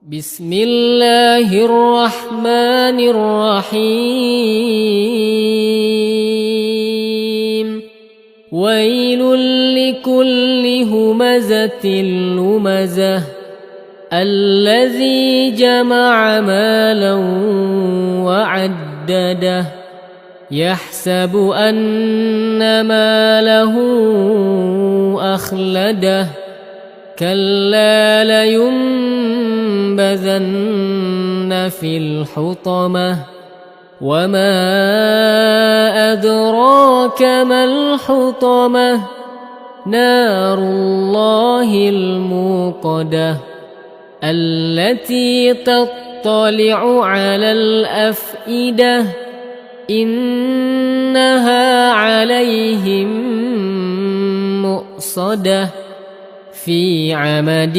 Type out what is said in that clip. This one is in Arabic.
بسم الله الرحمن الرحيم ويل لكل همزة لمزة الذي جمع مالا وعدده يحسب أن ماله أخلده كلا لينبذن في الحطمة وما أدراك ما الحطمة نار الله الموقدة التي تطلع على الأفئدة إنها عليهم مؤصدة في عمد